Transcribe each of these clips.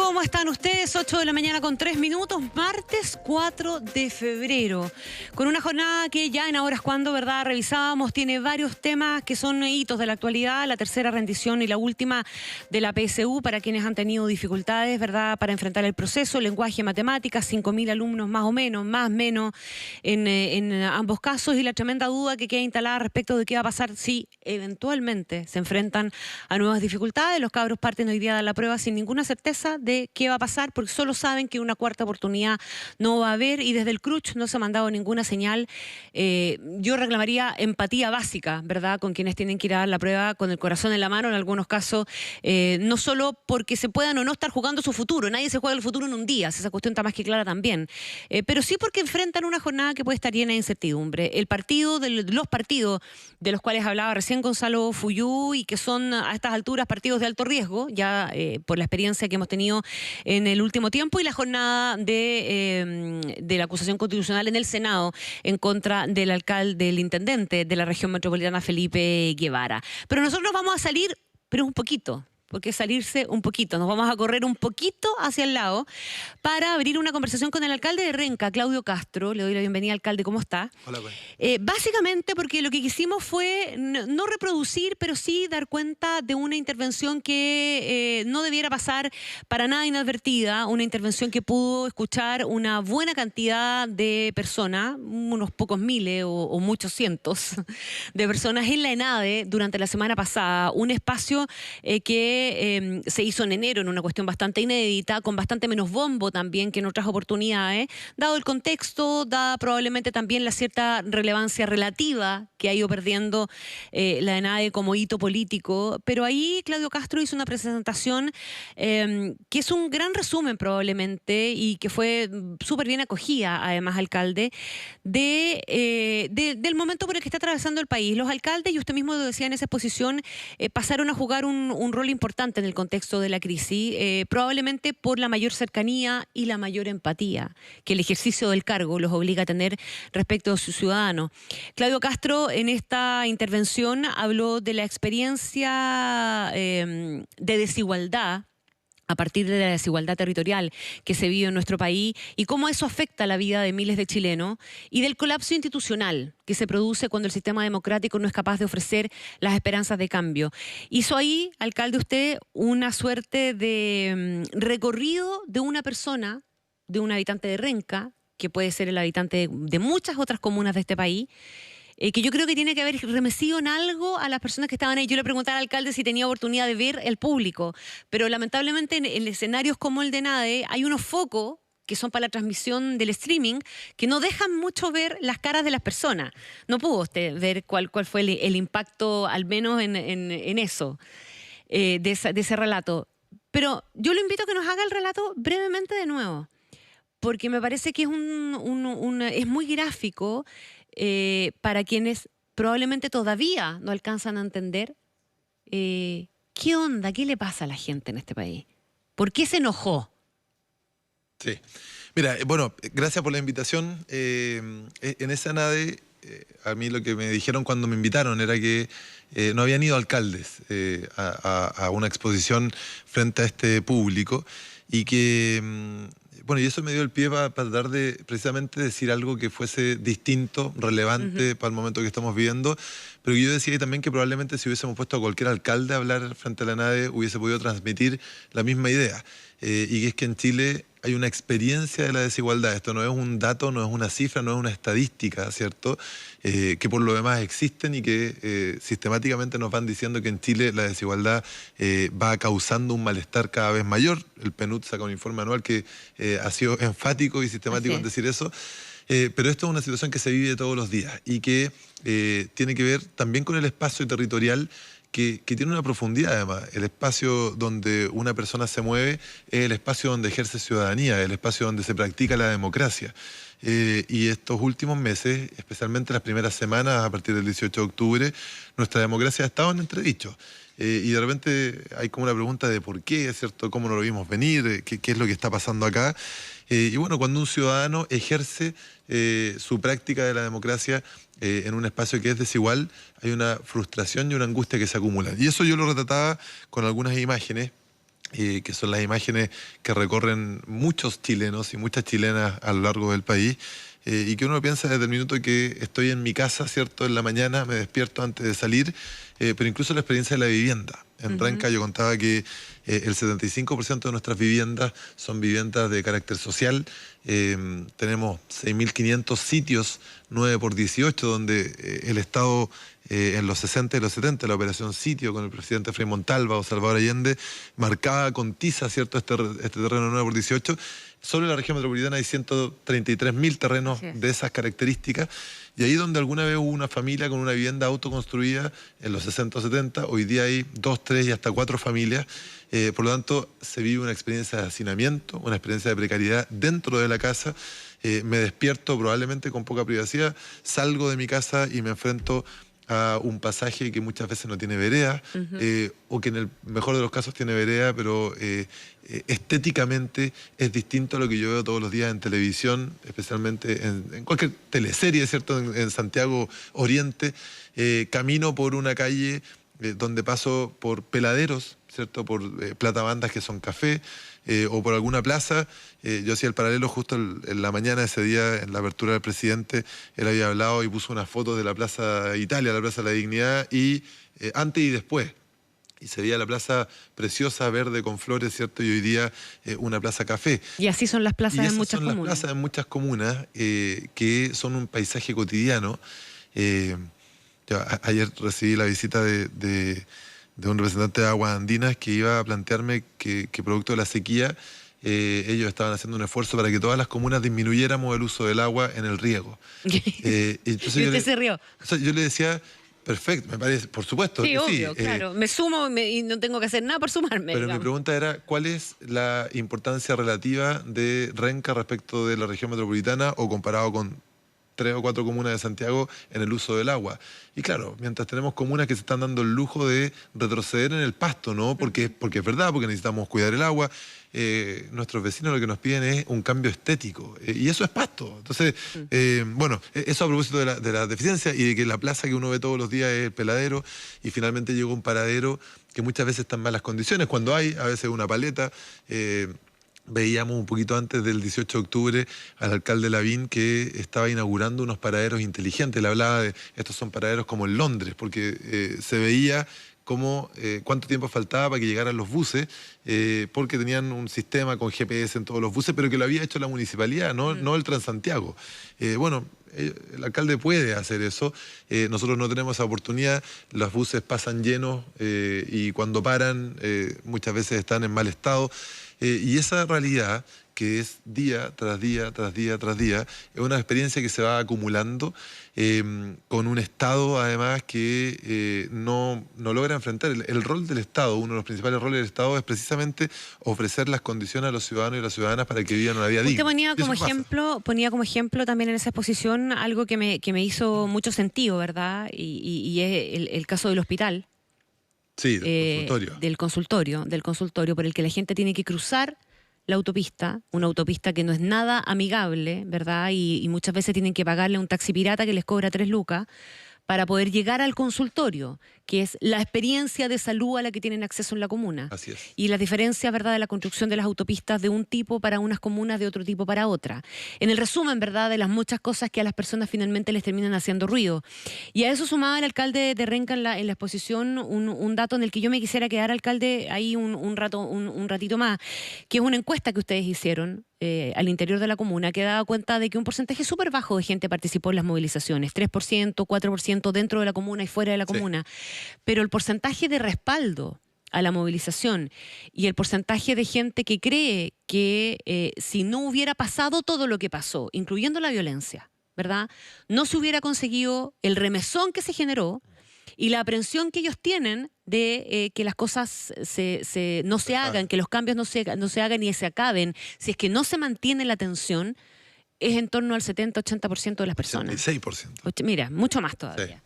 ¿Cómo están ustedes? 8 de la mañana con 3 minutos, martes 4 de febrero. Con una jornada que ya en horas cuando, ¿verdad? Revisábamos, tiene varios temas que son hitos de la actualidad, la tercera rendición y la última de la PSU para quienes han tenido dificultades, ¿verdad? Para enfrentar el proceso, lenguaje, matemáticas, 5.000 alumnos más o menos, más menos en ambos casos, y la tremenda duda que queda instalada respecto de qué va a pasar si eventualmente se enfrentan a nuevas dificultades. Los cabros parten hoy día de la prueba sin ninguna certeza de qué va a pasar, porque solo saben que una cuarta oportunidad no va a haber, y desde el CRUCH no se ha mandado ninguna señal. Yo reclamaría empatía básica, ¿verdad?, con quienes tienen que ir a dar la prueba con el corazón en la mano en algunos casos, no solo porque se puedan o no estar jugando su futuro, nadie se juega el futuro en un día, esa cuestión está más que clara también, pero sí porque enfrentan una jornada que puede estar llena de incertidumbre. Los partidos de los cuales hablaba recién Gonzalo Fuyú, y que son a estas alturas partidos de alto riesgo, ya por la experiencia que hemos tenido en el último tiempo, y la jornada de la acusación constitucional en el Senado en contra del alcalde, del intendente de la región metropolitana, Felipe Guevara. Pero nosotros vamos a salir, pero un poquito, porque salirse un poquito, nos vamos a correr un poquito hacia el lado para abrir una conversación con el alcalde de Renca, Claudio Castro. Le doy la bienvenida, alcalde, ¿cómo está? Hola, bueno. Básicamente porque lo que quisimos fue no reproducir, pero sí dar cuenta de una intervención que no debiera pasar para nada inadvertida, una intervención que pudo escuchar una buena cantidad de personas, unos pocos miles o muchos cientos de personas en la ENADE durante la semana pasada, un espacio que se hizo en enero en una cuestión bastante inédita, con bastante menos bombo también que en otras oportunidades, dado el contexto, dada probablemente también la cierta relevancia relativa que ha ido perdiendo la ENADE como hito político. Pero ahí Claudio Castro hizo una presentación que es un gran resumen probablemente, y que fue súper bien acogida, además, alcalde, del momento por el que está atravesando el país. Los alcaldes, y usted mismo lo decía en esa exposición, pasaron a jugar un rol importante en el contexto de la crisis, probablemente por la mayor cercanía y la mayor empatía que el ejercicio del cargo los obliga a tener respecto a sus ciudadanos. Claudio Castro en esta intervención habló de la experiencia de desigualdad a partir de la desigualdad territorial que se vive en nuestro país, y cómo eso afecta la vida de miles de chilenos, y del colapso institucional que se produce cuando el sistema democrático no es capaz de ofrecer las esperanzas de cambio. Hizo ahí, alcalde, usted una suerte de recorrido de una persona, de un habitante de Renca, que puede ser el habitante de muchas otras comunas de este país, que yo creo que tiene que haber remecido en algo a las personas que estaban ahí. Yo le preguntaba al alcalde si tenía oportunidad de ver el público, pero lamentablemente en escenarios como el de NADE hay unos focos que son para la transmisión del streaming, que no dejan mucho ver las caras de las personas. No pudo usted ver cuál fue el impacto, al menos en eso, de ese relato. Pero yo lo invito a que nos haga el relato brevemente de nuevo, porque me parece que es muy gráfico para quienes probablemente todavía no alcanzan a entender qué onda, qué le pasa a la gente en este país. ¿Por qué se enojó? Sí. Mira, bueno, gracias por la invitación. En esa NADE, a mí lo que me dijeron cuando me invitaron era que no habían ido alcaldes a una exposición frente a este público, y que... Bueno, y eso me dio el pie para tratar de precisamente decir algo que fuese distinto, relevante para el momento que estamos viviendo, pero yo decía también que probablemente si hubiésemos puesto a cualquier alcalde a hablar frente a la NADE hubiese podido transmitir la misma idea, y que es que en Chile hay una experiencia de la desigualdad. Esto no es un dato, no es una cifra, no es una estadística, ¿cierto? Que por lo demás existen, y que sistemáticamente nos van diciendo que en Chile la desigualdad va causando un malestar cada vez mayor. El PNUD saca un informe anual que ha sido enfático y sistemático en decir eso. Pero esto es una situación que se vive todos los días, y que tiene que ver también con el espacio territorial, que tiene una profundidad además. El espacio donde una persona se mueve es el espacio donde ejerce ciudadanía, el espacio donde se practica la democracia. Y estos últimos meses, especialmente las primeras semanas a partir del 18 de octubre, nuestra democracia ha estado en entredicho. Y de repente hay como una pregunta de por qué, ¿cierto? ¿Cómo no lo vimos venir? ¿Qué es lo que está pasando acá? Y bueno, cuando un ciudadano ejerce su práctica de la democracia en un espacio que es desigual, hay una frustración y una angustia que se acumulan. Y eso yo lo retrataba con algunas imágenes que son las imágenes que recorren muchos chilenos y muchas chilenas a lo largo del país, y que uno piensa desde el minuto que estoy en mi casa, ¿cierto? En la mañana me despierto antes de salir, pero incluso la experiencia de la vivienda. En Renca yo contaba que el 75% de nuestras viviendas son viviendas de carácter social. Tenemos 6.500 sitios 9x18, donde el Estado en los 60 y los 70, la operación Sitio con el presidente Frei Montalva o Salvador Allende, marcaba con tiza, ¿cierto?, este terreno 9x18. Solo en la región metropolitana hay 133.000 terrenos de esas características, y ahí donde alguna vez hubo una familia con una vivienda autoconstruida en los 60 o 70, hoy día hay 2, 3 y hasta 4 familias. Por lo tanto, se vive una experiencia de hacinamiento, una experiencia de precariedad dentro de la casa. Me despierto probablemente con poca privacidad, salgo de mi casa y me enfrento a un pasaje que muchas veces no tiene vereda, o que en el mejor de los casos tiene vereda, pero estéticamente es distinto a lo que yo veo todos los días en televisión, especialmente en cualquier teleserie, ¿cierto? En Santiago Oriente, camino por una calle donde paso por peladeros, ¿cierto? Por platabandas que son café, o por alguna plaza. Yo hacía el paralelo justo en la mañana de ese día, en la apertura del presidente, él había hablado y puso unas fotos de la Plaza Italia, la Plaza de la Dignidad, y antes y después. Y se veía la plaza preciosa, verde, con flores, ¿cierto? Y hoy día una plaza café. Y así son las plazas en muchas comunas. Las plazas en muchas comunas que son un paisaje cotidiano. Ayer recibí la visita de un representante de Aguas Andinas que iba a plantearme que producto de la sequía, ellos estaban haciendo un esfuerzo para que todas las comunas disminuyéramos el uso del agua en el riego. Entonces y usted se rió. Yo le decía, perfecto, me parece, por supuesto. Sí, obvio, claro. Me sumo y no tengo que hacer nada por sumarme. Pero mi pregunta era, ¿cuál es la importancia relativa de Renca respecto de la región metropolitana o comparado con 3 o 4 comunas de Santiago en el uso del agua? Y claro, mientras tenemos comunas que se están dando el lujo de retroceder en el pasto, ¿no? Porque es verdad, porque necesitamos cuidar el agua. Nuestros vecinos lo que nos piden es un cambio estético, y eso es pasto. Entonces, bueno, eso a propósito de la deficiencia y de que la plaza que uno ve todos los días es el peladero, y finalmente llegó un paradero que muchas veces está en malas condiciones, cuando hay a veces una paleta. Veíamos un poquito antes del 18 de octubre al alcalde Lavín que estaba inaugurando unos paraderos inteligentes. Le hablaba de estos son paraderos como en Londres, porque se veía cómo, cuánto tiempo faltaba para que llegaran los buses, porque tenían un sistema con GPS en todos los buses, pero que lo había hecho la municipalidad, no el Transantiago. Bueno, el alcalde puede hacer eso. Nosotros no tenemos esa oportunidad. Los buses pasan llenos y cuando paran muchas veces están en mal estado. Y esa realidad, que es día tras día, tras día, tras día, es una experiencia que se va acumulando con un Estado, además, que no logra enfrentar. El rol del Estado, uno de los principales roles del Estado, es precisamente ofrecer las condiciones a los ciudadanos y las ciudadanas para que vivan una vida digna. Usted ponía como ejemplo también en esa exposición algo que me hizo mucho sentido, ¿verdad? Y es el caso del hospital. Sí, del consultorio por el que la gente tiene que cruzar la autopista, una autopista que no es nada amigable, ¿verdad? Y muchas veces tienen que pagarle a un taxi pirata que les cobra 3 lucas para poder llegar al consultorio, que es la experiencia de salud a la que tienen acceso en la comuna. Así es. Y las diferencias, ¿verdad?, de la construcción de las autopistas de un tipo para unas comunas, de otro tipo para otra. En el resumen, ¿verdad?, de las muchas cosas que a las personas finalmente les terminan haciendo ruido. Y a eso sumaba el alcalde de Renca en la exposición un dato en el que yo me quisiera quedar, alcalde, ahí un ratito más, que es una encuesta que ustedes hicieron al interior de la comuna, que daba cuenta de que un porcentaje súper bajo de gente participó en las movilizaciones, 3%, 4% dentro de la comuna y fuera de la comuna. Pero el porcentaje de respaldo a la movilización y el porcentaje de gente que cree que si no hubiera pasado todo lo que pasó, incluyendo la violencia, ¿verdad?, no se hubiera conseguido el remesón que se generó y la aprehensión que ellos tienen de que las cosas no se hagan, que los cambios no se hagan y se acaben, si es que no se mantiene la tensión, es en torno al 70-80% de las personas. 86%. Mira, mucho más todavía.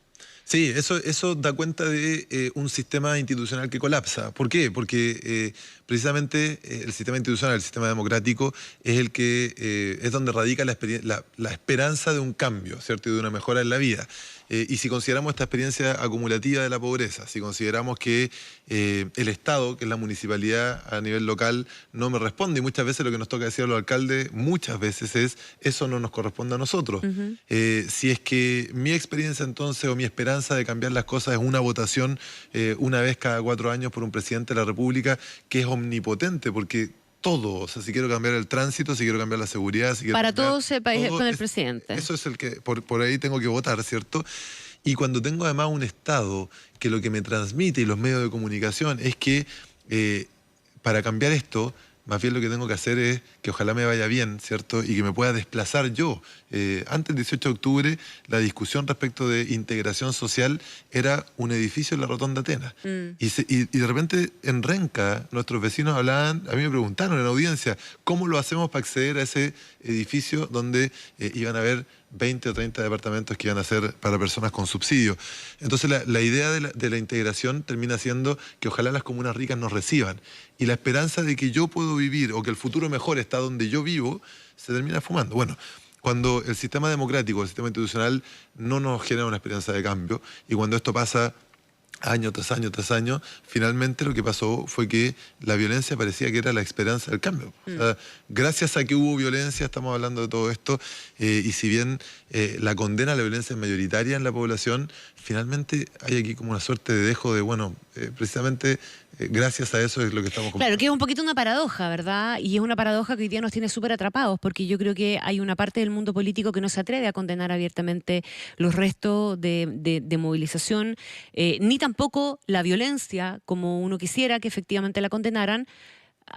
Sí, eso da cuenta de un sistema institucional que colapsa. ¿Por qué? Porque precisamente el sistema institucional, el sistema democrático, es el que es donde radica la esperanza de un cambio, ¿cierto? Y de una mejora en la vida. Y si consideramos esta experiencia acumulativa de la pobreza, si consideramos que el Estado, que es la municipalidad a nivel local, no me responde, y muchas veces lo que nos toca decir a los alcaldes, muchas veces es, eso no nos corresponde a nosotros. Si es que mi experiencia entonces, o mi esperanza de cambiar las cosas es una votación una vez cada 4 años por un presidente de la República, que es omnipotente, porque todo, o sea, si quiero cambiar el tránsito, si quiero cambiar la seguridad, si quiero Para cambiar todo ese país todo, con el presidente. eso es el que, por ahí tengo que votar, ¿cierto? Y cuando tengo además un Estado que lo que me transmite y los medios de comunicación es que para cambiar esto, más bien lo que tengo que hacer es que ojalá me vaya bien, ¿cierto? Y que me pueda desplazar yo. Antes del 18 de octubre, la discusión respecto de integración social era un edificio en la Rotonda Atenas. Y de repente en Renca, nuestros vecinos hablaban, a mí me preguntaron en audiencia, ¿cómo lo hacemos para acceder a ese edificio donde iban a haber 20 o 30 departamentos que iban a ser para personas con subsidio? Entonces la idea de la integración termina siendo que ojalá las comunas ricas nos reciban. Y la esperanza de que yo puedo vivir o que el futuro mejor está donde yo vivo, se termina fumando. Bueno, cuando el sistema democrático, el sistema institucional no nos genera una esperanza de cambio, y cuando esto pasa año tras año tras año, finalmente lo que pasó fue que la violencia parecía que era la esperanza del cambio. O sea, gracias a que hubo violencia, estamos hablando de todo esto, y si bien la condena a la violencia es mayoritaria en la población, finalmente hay aquí como una suerte de dejo de, bueno, precisamente gracias a eso es lo que estamos comentando. Claro, que es un poquito una paradoja, ¿verdad? Y es una paradoja que hoy día nos tiene súper atrapados, porque yo creo que hay una parte del mundo político que no se atreve a condenar abiertamente los restos de movilización, ni tampoco la violencia, como uno quisiera que efectivamente la condenaran,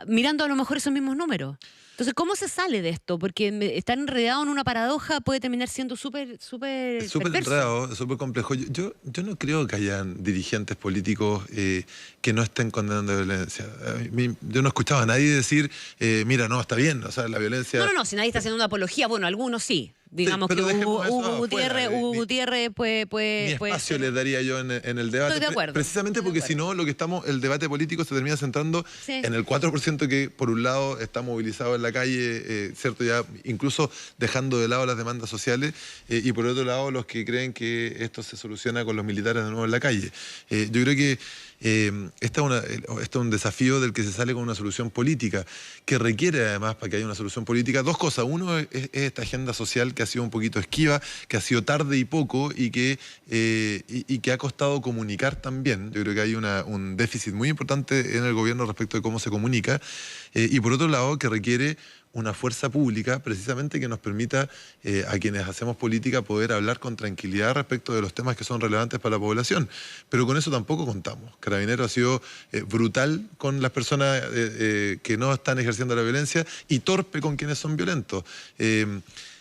mirando a lo mejor esos mismos números. Entonces, ¿cómo se sale de esto? Porque estar enredado en una paradoja puede terminar siendo súper perverso. Enredado, súper complejo. Yo no creo que hayan dirigentes políticos que no estén condenando la violencia. Yo no escuchaba a nadie decir, mira, no, está bien, o sea, la violencia... No, si nadie está haciendo una apología, bueno, algunos sí. Digamos sí, que Hugo Gutiérrez, pues... Mi espacio les daría yo en el debate. Estoy de acuerdo. Precisamente porque si no, el debate político se termina centrando en el 4% que por un lado está movilizado en la calle, ¿cierto? Ya incluso dejando de lado las demandas sociales, y por otro lado los que creen que esto se soluciona con los militares de nuevo en la calle. Yo creo que este es un desafío del que se sale con una solución política, que requiere además, para que haya una solución política, dos cosas. Uno es esta agenda social que ha sido un poquito esquiva, que ha sido tarde y poco, y que ha costado comunicar también. Yo creo que hay un déficit muy importante en el gobierno respecto de cómo se comunica, y por otro lado que requiere una fuerza pública precisamente que nos permita a quienes hacemos política poder hablar con tranquilidad respecto de los temas que son relevantes para la población. Pero con eso tampoco contamos. Carabineros ha sido brutal con las personas que no están ejerciendo la violencia y torpe con quienes son violentos.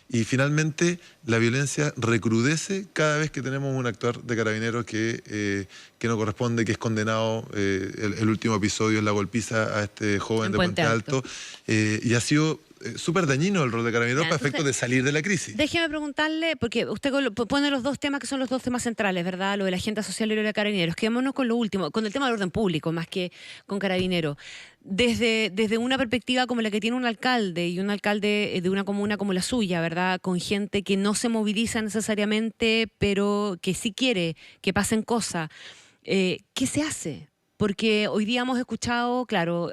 Y finalmente la violencia recrudece cada vez que tenemos un actuar de Carabineros que no corresponde, que es condenado. El último episodio es la golpiza a este joven de Puente Alto. Y ha sido súper dañino el rol de Carabineros para efectos de salir de la crisis. Déjeme preguntarle, porque usted pone los dos temas que son los dos temas centrales, ¿verdad? Lo de la agenda social y lo de Carabineros. Quedémonos con lo último, con el tema del orden público, más que con Carabineros. Desde una perspectiva como la que tiene un alcalde y un alcalde de una comuna como la suya, ¿verdad? Con gente que no se moviliza necesariamente, pero que sí quiere que pasen cosas. ¿Qué se hace? Porque hoy día hemos escuchado, claro,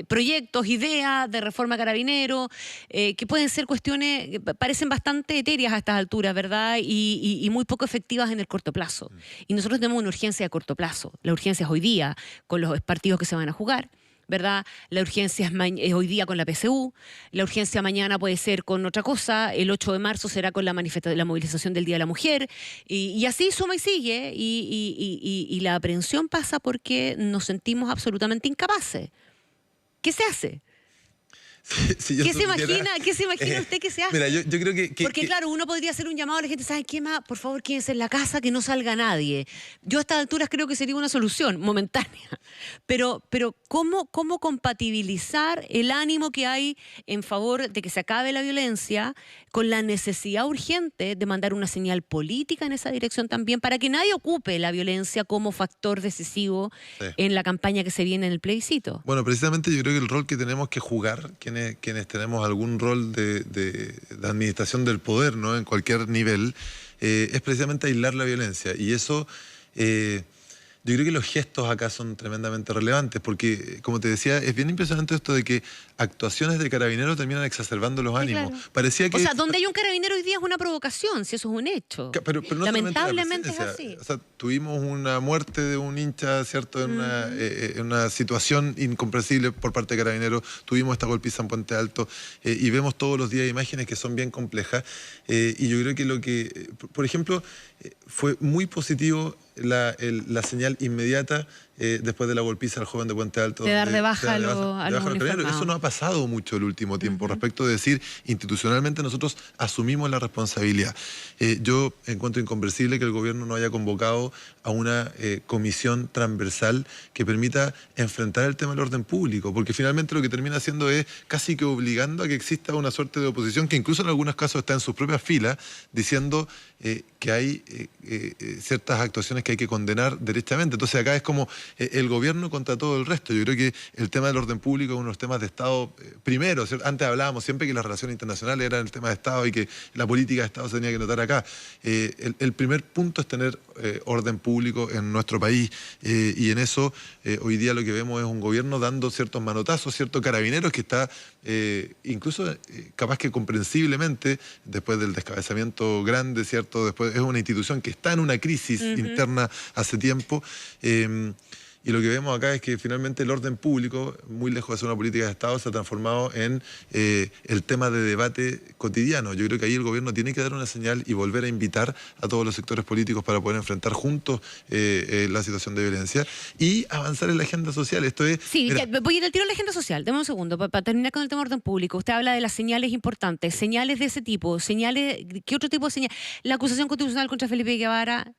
proyectos, ideas de reforma carabinero, que pueden ser cuestiones que parecen bastante etéreas a estas alturas, ¿verdad? Y muy poco efectivas en el corto plazo. Y nosotros tenemos una urgencia a corto plazo. La urgencia es hoy día, con los partidos que se van a jugar, ¿verdad? La urgencia es hoy día con la PSU, la urgencia mañana puede ser con otra cosa, el 8 de marzo será con la movilización del Día de la Mujer, y así suma y sigue, y la aprehensión pasa porque nos sentimos absolutamente incapaces. ¿Qué se hace? Si yo supiera, ¿Qué se imagina usted que se hace? Mira, yo creo que... Porque claro, uno podría hacer un llamado a la gente, ¿sabe qué más? Por favor, quédense en la casa, que no salga nadie. Yo a estas alturas creo que sería una solución momentánea. Pero ¿cómo compatibilizar el ánimo que hay en favor de que se acabe la violencia con la necesidad urgente de mandar una señal política en esa dirección también para que nadie ocupe la violencia como factor decisivo en la campaña que se viene en el plebiscito? Bueno, precisamente yo creo que el rol que tenemos que jugar, quienes tenemos algún rol de administración del poder, ¿no? En cualquier nivel, es precisamente aislar la violencia. Y eso, yo creo que los gestos acá son tremendamente relevantes, porque, como te decía, es bien impresionante esto de que actuaciones de carabineros terminan exacerbando los ánimos. Claro. Parecía que... O sea, donde hay un carabinero hoy día es una provocación, si eso es un hecho. Pero no lamentablemente es solamente así. O sea, tuvimos una muerte de un hincha, ¿cierto? En una situación incomprensible por parte de Carabineros. Tuvimos esta golpiza en Puente Alto y vemos todos los días imágenes que son bien complejas. Y yo creo que por ejemplo, fue muy positivo la señal inmediata después de la golpiza al joven de Puente Alto. De dar de baja a los uniformados. Eso no ha pasado mucho el último tiempo, respecto de decir, institucionalmente nosotros asumimos la responsabilidad. Yo encuentro inconversible que el gobierno no haya convocado a una comisión transversal que permita enfrentar el tema del orden público, porque finalmente lo que termina haciendo es casi que obligando a que exista una suerte de oposición que incluso en algunos casos está en sus propias filas, diciendo que hay ciertas actuaciones que hay que condenar derechamente. Entonces acá es como el gobierno contra todo el resto. Yo creo que el tema del orden público es uno de los temas de Estado primero, ¿cierto? Antes hablábamos siempre que las relaciones internacionales eran el tema de Estado y que la política de Estado se tenía que notar acá. El primer punto es tener orden público en nuestro país y en eso hoy día lo que vemos es un gobierno dando ciertos manotazos, ciertos carabineros que está incluso capaz que comprensiblemente después del descabezamiento grande, ¿cierto? Después es una institución que está en una crisis interna hace tiempo. Y lo que vemos acá es que finalmente el orden público, muy lejos de ser una política de Estado, se ha transformado en el tema de debate cotidiano. Yo creo que ahí el gobierno tiene que dar una señal y volver a invitar a todos los sectores políticos para poder enfrentar juntos la situación de violencia y avanzar en la agenda social. Esto es... Sí, mira, voy a ir al tiro a la agenda social. Deme un segundo, para terminar con el tema de orden público. Usted habla de las señales importantes, señales de ese tipo, señales... ¿Qué otro tipo de señal? La acusación constitucional contra Felipe Guevara,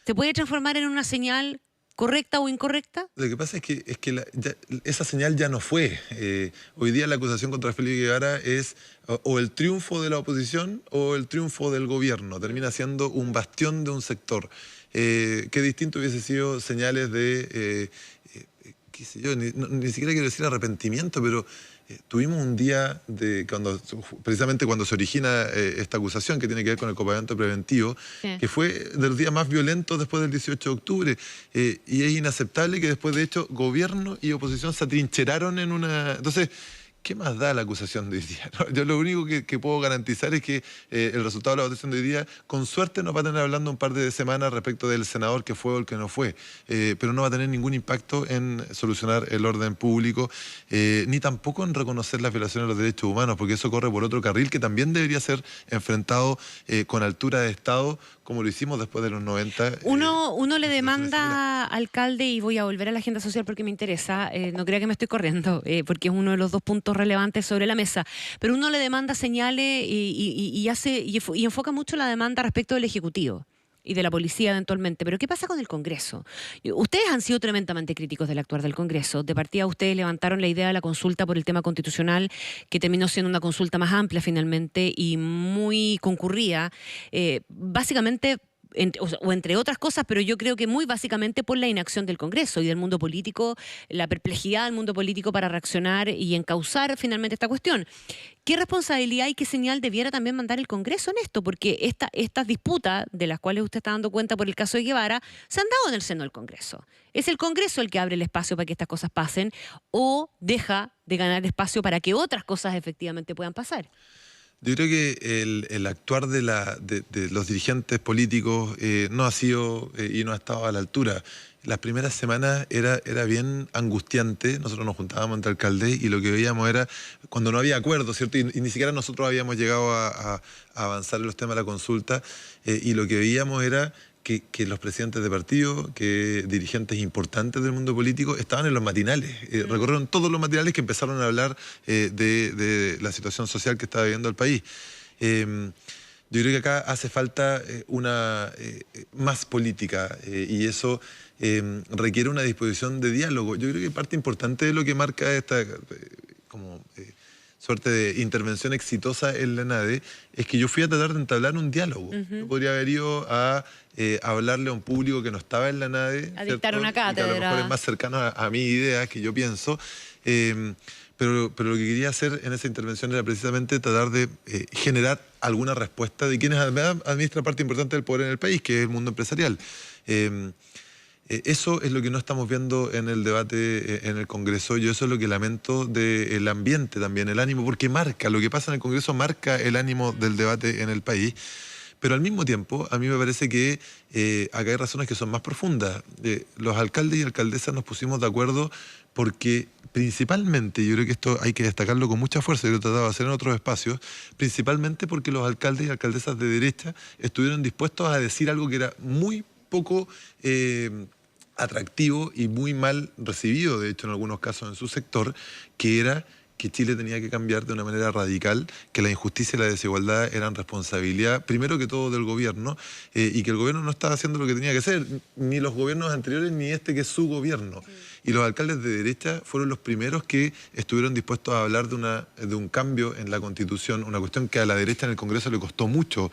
¿se puede transformar en una señal correcta o incorrecta? Lo que pasa es que esa señal ya no fue. Hoy día la acusación contra Felipe Guevara es o el triunfo de la oposición o el triunfo del gobierno. Termina siendo un bastión de un sector. Qué distinto hubiese sido señales de, qué sé yo, ni siquiera quiero decir arrepentimiento, pero... tuvimos un día precisamente cuando se origina esta acusación que tiene que ver con el copamiento preventivo, que fue de los días más violentos después del 18 de octubre. Y es inaceptable que después de hecho gobierno y oposición se atrincheraron en una... Entonces, ¿qué más da la acusación de hoy día? Yo lo único que puedo garantizar es que el resultado de la votación de hoy día, con suerte nos va a tener hablando un par de semanas respecto del senador que fue o el que no fue, pero no va a tener ningún impacto en solucionar el orden público, ni tampoco en reconocer las violaciones de los derechos humanos, porque eso corre por otro carril que también debería ser enfrentado con altura de Estado, como lo hicimos después de los 90. Uno le demanda, alcalde, y voy a volver a la agenda social porque me interesa, no crea que me estoy corriendo, porque es uno de los dos puntos relevantes sobre la mesa, pero uno le demanda señales y enfoca mucho la demanda respecto del Ejecutivo y de la policía eventualmente. Pero ¿qué pasa con el Congreso? Ustedes han sido tremendamente críticos del actuar del Congreso. De partida ustedes levantaron la idea de la consulta por el tema constitucional, que terminó siendo una consulta más amplia finalmente y muy concurrida, básicamente... entre otras cosas, pero yo creo que muy básicamente por la inacción del Congreso y del mundo político, la perplejidad del mundo político para reaccionar y encauzar finalmente esta cuestión. ¿Qué responsabilidad y qué señal debiera también mandar el Congreso en esto? Porque estas disputas de las cuales usted está dando cuenta por el caso de Guevara se han dado en el seno del Congreso. ¿Es el Congreso el que abre el espacio para que estas cosas pasen o deja de ganar espacio para que otras cosas efectivamente puedan pasar? Yo creo que el actuar de los dirigentes políticos no ha sido y no ha estado a la altura. Las primeras semanas era bien angustiante. Nosotros nos juntábamos entre alcaldes y lo que veíamos era cuando no había acuerdo, ¿cierto? Y ni siquiera nosotros habíamos llegado a avanzar en los temas de la consulta y lo que veíamos era que los presidentes de partido, que dirigentes importantes del mundo político estaban en los matinales. Recorrieron todos los matinales que empezaron a hablar de la situación social que estaba viviendo el país. Yo creo que acá hace falta una más política y eso requiere una disposición de diálogo. Yo creo que parte importante de lo que marca esta suerte de intervención exitosa en la NADE es que yo fui a tratar de entablar un diálogo. Yo podría haber ido a hablarle a un público que no estaba en la NADE, a dictar una cátedra, que a lo mejor es más cercano a mi idea, que yo pienso. Pero lo que quería hacer en esa intervención era precisamente tratar de generar alguna respuesta de quienes además administran parte importante del poder en el país, que es el mundo empresarial. Eso es lo que no estamos viendo en el debate en el Congreso. Yo eso es lo que lamento del ambiente también, el ánimo, porque marca, lo que pasa en el Congreso marca el ánimo del debate en el país. Pero al mismo tiempo, a mí me parece que acá hay razones que son más profundas. Los alcaldes y alcaldesas nos pusimos de acuerdo porque principalmente, yo creo que esto hay que destacarlo con mucha fuerza, y lo he tratado de hacer en otros espacios, principalmente porque los alcaldes y alcaldesas de derecha estuvieron dispuestos a decir algo que era muy poco atractivo y muy mal recibido, de hecho en algunos casos en su sector, que era que Chile tenía que cambiar de una manera radical, que la injusticia y la desigualdad eran responsabilidad, primero que todo, del gobierno, y que el gobierno no estaba haciendo lo que tenía que hacer, ni los gobiernos anteriores, ni este que es su gobierno. Sí. Y los alcaldes de derecha fueron los primeros que estuvieron dispuestos a hablar de un cambio en la Constitución, una cuestión que a la derecha en el Congreso le costó mucho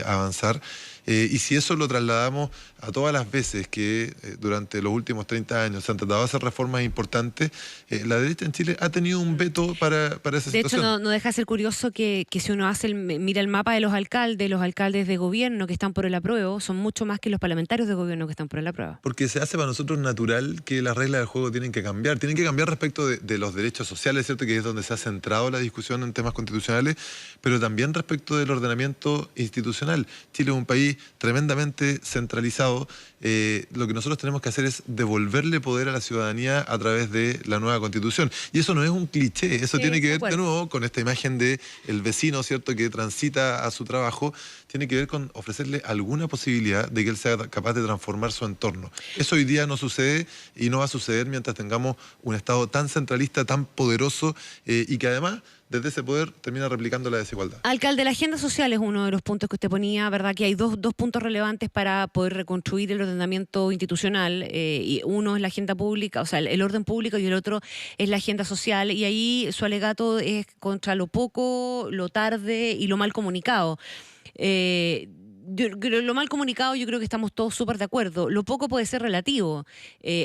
avanzar. Y si eso lo trasladamos a todas las veces que durante los últimos 30 años se han tratado de hacer reformas importantes, la derecha en Chile ha tenido un veto para esa situación. De hecho, no deja de ser curioso que si uno mira el mapa de los alcaldes de gobierno que están por el apruebo son mucho más que los parlamentarios de gobierno que están por el apruebo. Porque se hace para nosotros natural que las reglas del juego tienen que cambiar. Tienen que cambiar respecto de los derechos sociales, ¿cierto? Que es donde se ha centrado la discusión en temas constitucionales, pero también respecto del ordenamiento institucional. Chile es un país tremendamente centralizado. Lo que nosotros tenemos que hacer es devolverle poder a la ciudadanía a través de la nueva Constitución. Y eso no es un cliché, eso tiene que ver de nuevo con esta imagen de el vecino, ¿cierto?, que transita a su trabajo, tiene que ver con ofrecerle alguna posibilidad de que él sea capaz de transformar su entorno. Eso hoy día no sucede y no va a suceder mientras tengamos un Estado tan centralista, tan poderoso y que además desde ese poder termina replicando la desigualdad. Alcalde, la agenda social es uno de los puntos que usted ponía, ¿verdad? Que hay dos puntos relevantes para poder reconstruir el ordenamiento institucional. Y uno es la agenda pública, o sea, el orden público, y el otro es la agenda social. Y ahí su alegato es contra lo poco, lo tarde y lo mal comunicado. Lo mal comunicado yo creo que estamos todos súper de acuerdo. Lo poco puede ser relativo.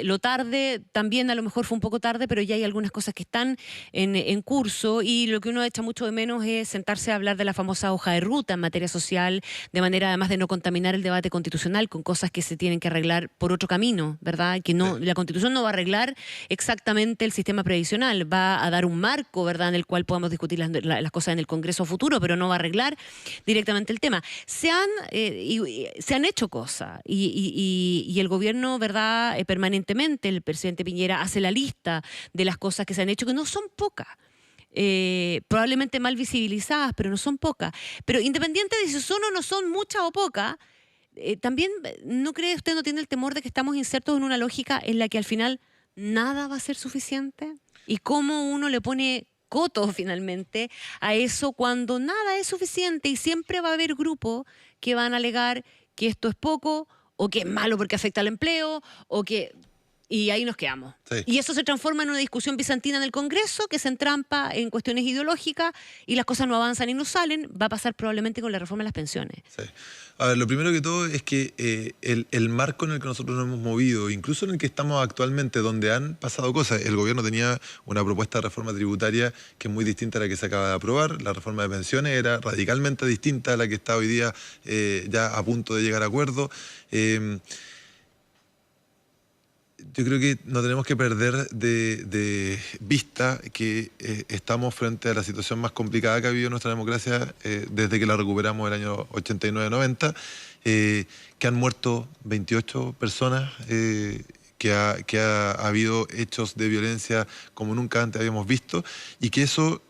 Lo tarde también a lo mejor fue un poco tarde, pero ya hay algunas cosas que están en curso, y lo que uno echa mucho de menos es sentarse a hablar de la famosa hoja de ruta en materia social, de manera además de no contaminar el debate constitucional con cosas que se tienen que arreglar por otro camino, ¿verdad? Que no, la Constitución no va a arreglar exactamente el sistema previsional, va a dar un marco, ¿verdad?, en el cual podamos discutir las cosas en el Congreso futuro, pero no va a arreglar directamente el tema. Se han hecho cosas y el gobierno, ¿verdad?, permanentemente, el presidente Piñera hace la lista de las cosas que se han hecho, que no son pocas. Probablemente mal visibilizadas, pero no son pocas. Pero independiente de si son o no son muchas o pocas, también, ¿no cree usted, no tiene el temor de que estamos insertos en una lógica en la que al final nada va a ser suficiente? ¿Y cómo uno le pone coto finalmente a eso cuando nada es suficiente y siempre va a haber grupos que van a alegar que esto es poco o que es malo porque afecta al empleo o que... Y ahí nos quedamos. Sí. Y eso se transforma en una discusión bizantina en el Congreso que se entrampa en cuestiones ideológicas y las cosas no avanzan y no salen. Va a pasar probablemente con la reforma de las pensiones. Sí. A ver, lo primero que todo es que el marco en el que nosotros nos hemos movido, incluso en el que estamos actualmente, donde han pasado cosas, el gobierno tenía una propuesta de reforma tributaria que es muy distinta a la que se acaba de aprobar. La reforma de pensiones era radicalmente distinta a la que está hoy día ya a punto de llegar a acuerdo. Yo creo que no tenemos que perder de vista que estamos frente a la situación más complicada que ha vivido nuestra democracia desde que la recuperamos el año 89-90, que han muerto 28 personas, que ha habido hechos de violencia como nunca antes habíamos visto, y que eso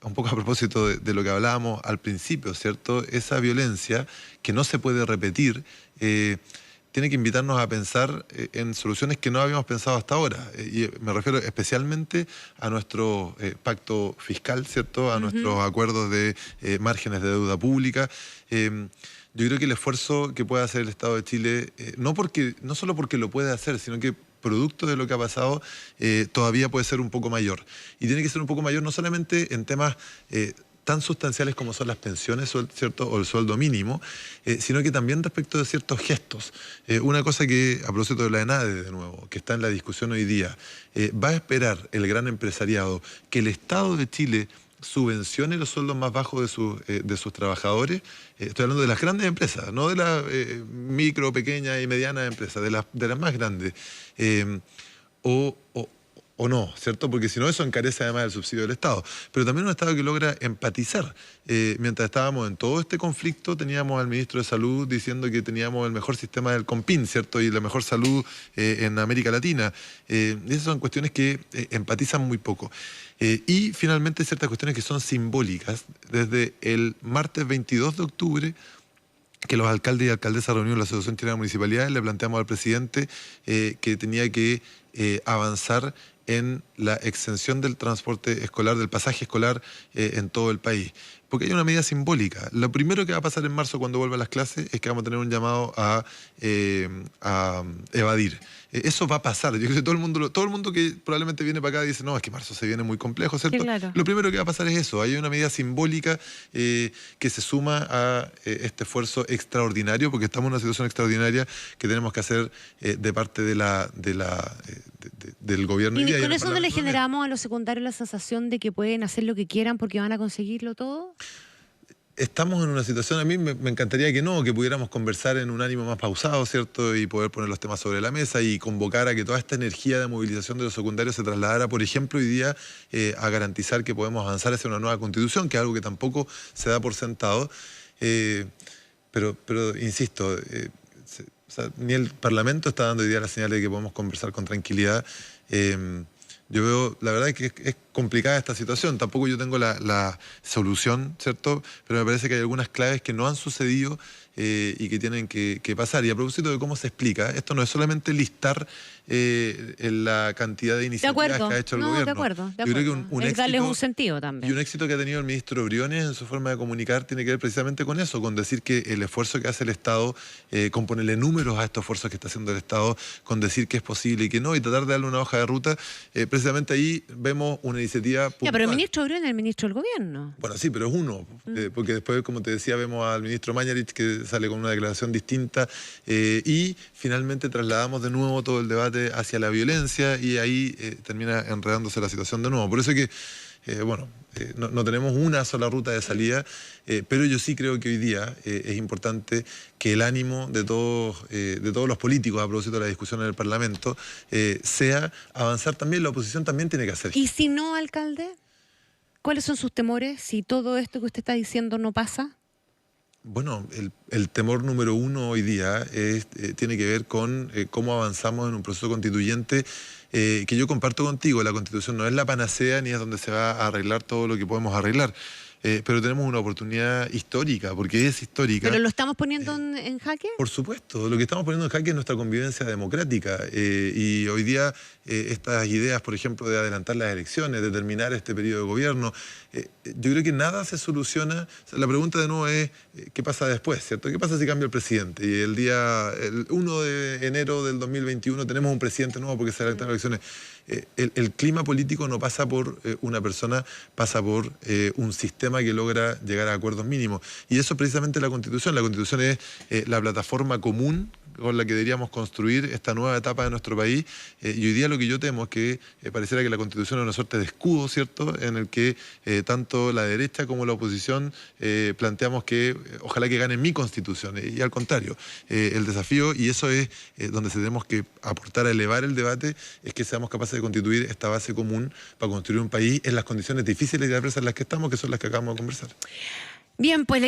un poco a propósito de lo que hablábamos al principio, ¿cierto? Esa violencia que no se puede repetir, tiene que invitarnos a pensar en soluciones que no habíamos pensado hasta ahora. Y me refiero especialmente a nuestro pacto fiscal, ¿cierto? A nuestros acuerdos de márgenes de deuda pública. Yo creo que el esfuerzo que puede hacer el Estado de Chile, no solo porque lo puede hacer, sino que producto de lo que ha pasado, todavía puede ser un poco mayor. Y tiene que ser un poco mayor no solamente en temas tan sustanciales como son las pensiones, ¿cierto? O el sueldo mínimo, sino que también respecto de ciertos gestos. Una cosa que, a propósito de la ENADE, de nuevo, que está en la discusión hoy día, ¿va a esperar el gran empresariado que el Estado de Chile subvencione los sueldos más bajos de sus trabajadores? Estoy hablando de las grandes empresas, no de las micro, pequeñas y medianas empresas, de las más grandes. O no, ¿cierto? Porque si no, eso encarece además el subsidio del Estado. Pero también un Estado que logra empatizar. Mientras estábamos en todo este conflicto, teníamos al ministro de Salud diciendo que teníamos el mejor sistema del COMPIN, ¿cierto? Y la mejor salud en América Latina. Y esas son cuestiones que empatizan muy poco. Y finalmente ciertas cuestiones que son simbólicas. Desde el martes 22 de octubre, que los alcaldes y alcaldesas reunidos en la Asociación Chilena de Municipalidades, le planteamos al presidente que tenía que avanzar en la exención del transporte escolar, del pasaje escolar en todo el país. Porque hay una medida simbólica. Lo primero que va a pasar en marzo cuando vuelva a las clases es que vamos a tener un llamado a evadir. Eso va a pasar. Yo creo que todo el mundo que probablemente viene para acá dice, no, es que marzo se viene muy complejo, ¿cierto? Sí, claro. Lo primero que va a pasar es eso. Hay una medida simbólica que se suma a este esfuerzo extraordinario, porque estamos en una situación extraordinaria que tenemos que hacer de parte del gobierno. ¿Y con eso no le generamos a los secundarios la sensación de que pueden hacer lo que quieran porque van a conseguirlo todo? Estamos en una situación, a mí me encantaría que pudiéramos conversar en un ánimo más pausado, ¿cierto? Y poder poner los temas sobre la mesa y convocar a que toda esta energía de movilización de los secundarios se trasladara, por ejemplo, hoy día a garantizar que podemos avanzar hacia una nueva constitución, que es algo que tampoco se da por sentado. Pero insisto, o sea, ni el Parlamento está dando hoy día la señal de que podemos conversar con tranquilidad. Yo veo, la verdad es que es complicada esta situación, tampoco yo tengo la solución, ¿cierto? Pero me parece que hay algunas claves que no han sucedido y que tienen que pasar. Y a propósito de cómo se explica, esto no es solamente listar la cantidad de iniciativas que ha hecho el gobierno. De acuerdo. Yo creo que un éxito, darles un sentido también. Y un éxito que ha tenido el ministro Briones en su forma de comunicar tiene que ver precisamente con eso, con decir que el esfuerzo que hace el Estado, con ponerle números a estos esfuerzos que está haciendo el Estado, con decir que es posible y que no, y tratar de darle una hoja de ruta, precisamente ahí vemos una iniciativa puntual. Ya, pero el ministro Briones es el ministro del gobierno. Bueno, sí, pero es uno, porque después, como te decía, vemos al ministro Mañalich que sale con una declaración distinta y finalmente trasladamos de nuevo todo el debate hacia la violencia y ahí termina enredándose la situación de nuevo. Por eso es que, no tenemos una sola ruta de salida, pero yo sí creo que hoy día es importante que el ánimo de todos los políticos, a propósito de la discusión en el Parlamento, sea avanzar también. La oposición también tiene que hacer. ¿Y si no, alcalde? ¿Cuáles son sus temores si todo esto que usted está diciendo no pasa? Bueno, el temor número uno hoy día tiene que ver con cómo avanzamos en un proceso constituyente que yo comparto contigo. La Constitución no es la panacea ni es donde se va a arreglar todo lo que podemos arreglar. Pero tenemos una oportunidad histórica, porque es histórica. ¿Pero lo estamos poniendo en jaque? Por supuesto, lo que estamos poniendo en jaque es nuestra convivencia democrática. Y hoy día estas ideas, por ejemplo, de adelantar las elecciones, de terminar este periodo de gobierno, yo creo que nada se soluciona. O sea, la pregunta de nuevo es, ¿qué pasa después, cierto? ¿Qué pasa si cambia el presidente? Y el 1 de enero del 2021 tenemos un presidente nuevo porque se adelantan las elecciones. El clima político no pasa por una persona, pasa por un sistema que logra llegar a acuerdos mínimos. Y eso precisamente es la Constitución. La Constitución es la plataforma común con la que deberíamos construir esta nueva etapa de nuestro país. Y hoy día lo que yo temo es que pareciera que la Constitución es una suerte de escudo, ¿cierto?, en el que tanto la derecha como la oposición planteamos que ojalá que gane mi Constitución. Y al contrario, el desafío, y eso es donde tenemos que aportar a elevar el debate, es que seamos capaces de constituir esta base común para construir un país en las condiciones difíciles y adversas en las que estamos, que son las que acabamos de conversar. Bien, pues